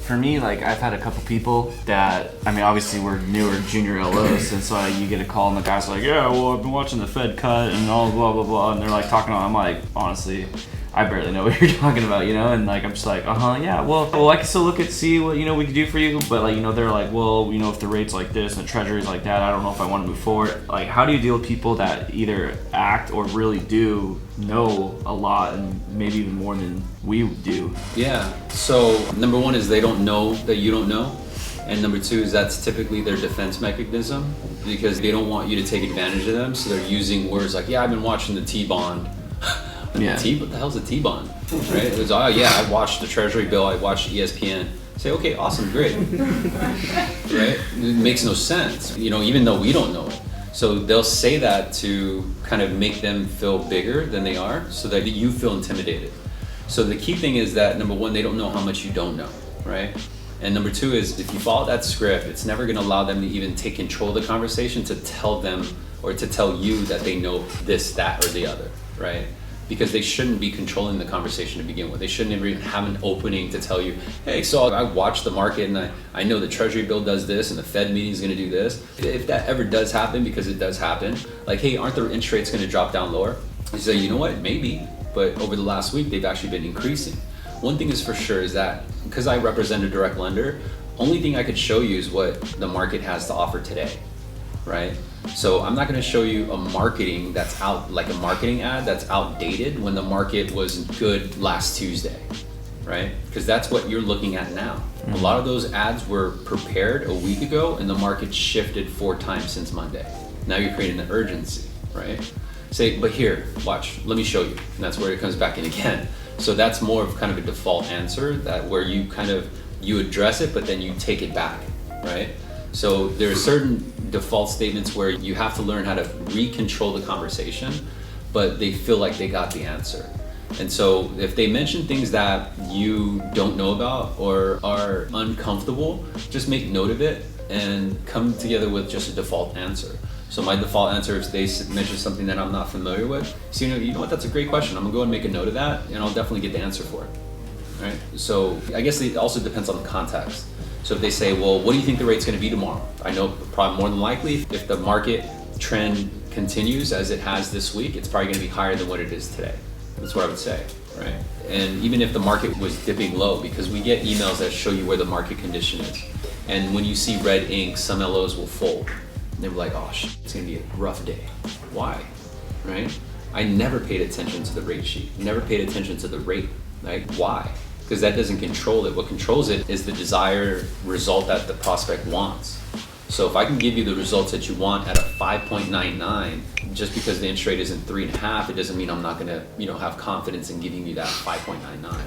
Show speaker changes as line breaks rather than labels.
For me, like I've had a couple people that, I mean, obviously we're newer junior LOs, and so you get a call and the guy's like, yeah, well, I've been watching the Fed cut and all blah blah blah, and they're like talking on. I'm like, honestly, I barely know what you're talking about, you know, and like I'm just like, yeah, well, I can still see what, you know, we can do for you, but like, you know, they're like, well, you know, if the rate's like this and the treasury's like that, I don't know if I want to move forward. Like, how do you deal with people that either act or really do know a lot and maybe even more than we do?
Yeah. So number one is they don't know that you don't know. And number two is that's typically their defense mechanism because they don't want you to take advantage of them. So they're using words like, yeah, I've been watching the T-bond.
Yeah.
What the hell's a T-bond? Right? It was, oh yeah, I watched the Treasury bill, I watched ESPN. Say, okay, awesome, great. Right? It makes no sense, you know, even though we don't know it. So they'll say that to kind of make them feel bigger than they are so that you feel intimidated. So the key thing is that number one, they don't know how much you don't know, right? And number two is if you follow that script, it's never gonna allow them to even take control of the conversation to tell them or to tell you that they know this, that, or the other, right? Because they shouldn't be controlling the conversation to begin with. They shouldn't even have an opening to tell you, hey, so I watched the market and I know the Treasury bill does this and the Fed meeting is gonna do this. If that ever does happen, because it does happen, like, hey, aren't the interest rates gonna drop down lower? You say, you know what, maybe, but over the last week, they've actually been increasing. One thing is for sure is that, because I represent a direct lender, only thing I could show you is what the market has to offer today, right? So I'm not gonna show you a marketing that's out, like a marketing ad that's outdated when the market was good last Tuesday, right? Because that's what you're looking at now. Mm-hmm. A lot of those ads were prepared a week ago and the market shifted 4 times since Monday. Now you're creating an urgency, right? Say, but here, watch, let me show you. And that's where it comes back in again. So that's more of kind of a default answer that where you kind of, you address it, but then you take it back, right? So there are certain default statements where you have to learn how to recontrol the conversation, but they feel like they got the answer. And so if they mention things that you don't know about or are uncomfortable, just make note of it and come together with just a default answer. So my default answer is they mention something that I'm not familiar with. So you know what, that's a great question. I'm gonna go and make a note of that and I'll definitely get the answer for it, right? So I guess it also depends on the context. So if they say, well, what do you think the rate's gonna be tomorrow? I know probably more than likely, if the market trend continues as it has this week, it's probably gonna be higher than what it is today. That's what I would say, right? And even if the market was dipping low, because we get emails that show you where the market condition is. And when you see red ink, some LOs will fold. And they were like, oh, it's gonna be a rough day. Why, right? I never paid attention to the rate sheet, never paid attention to the rate, right? Why? Because that doesn't control it. What controls it is the desired result that the prospect wants. So if I can give you the results that you want at a 5.99, just because the interest rate isn't 3.5, it doesn't mean I'm not gonna, have confidence in giving you that 5.99.